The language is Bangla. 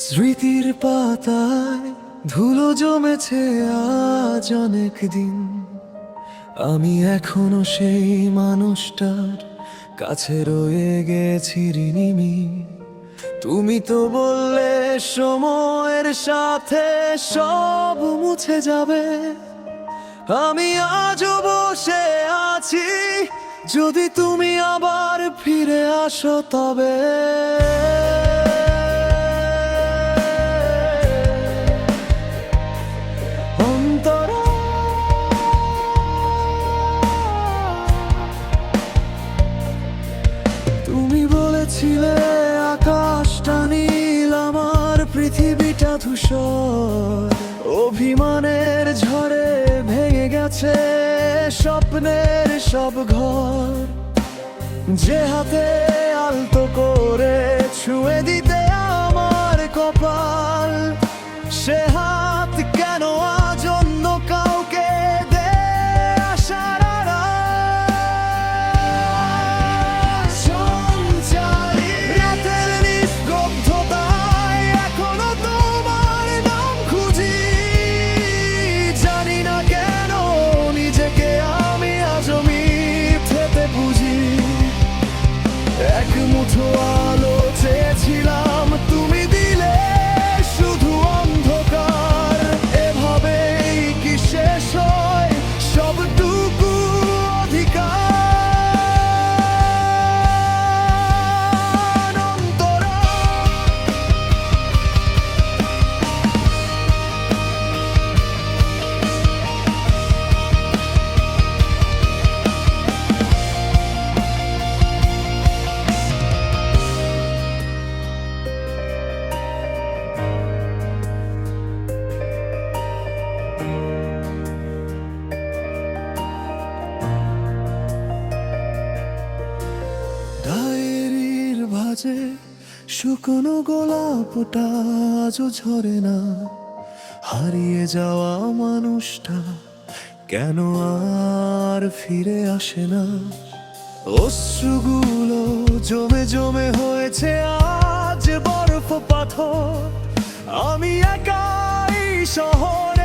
স্মৃতির পাতায় ধুলো জমেছে আজ অনেক দিন। আমি এখনো সেই মানুষটার কাছে রয়ে গেছি ঋণী। তুমি তো বললে সময়ের সাথে সব মুছে যাবে। আমি আজও বসে আছি, যদি তুমি আবার ফিরে আসো তবে। অন্তরা, তুমি বলেছিলে আকাশটা নীল, আমার পৃথিবীটা ধূসর। অভিমানের ঝড়ে ভেঙে গেছে স্বপ্নের সব ঘর। যে হাতে আলতো করে ছুঁয়ে দিতে আমার কপাল, সে হাত কেন আজ অন্য কাউকে দে আশার আড়াল? সঞ্চারী রাতের নিস্তব্ধতায় এখনো তোমার নাম খুঁজি। জানি না কেন নিজেকে আমি আজও মিথ্যেতে বুঝি। এক মুঠো আলো চেয়েছিলাম, তুমি দিলে শুধু অন্ধকার। এভাবেই কি শেষ হয় সবটুকু অধিকার? অন্তরা, ডায়েরির ভাঁজে শুকনো গোলাপটা আজও ঝরে না। হারিয়ে যাওয়া মানুষটা কেন আর ফিরে আসে না? অশ্রুগুলো জমে জমে হয়েছে আজ বরফ পাথর। আমি একাই শহর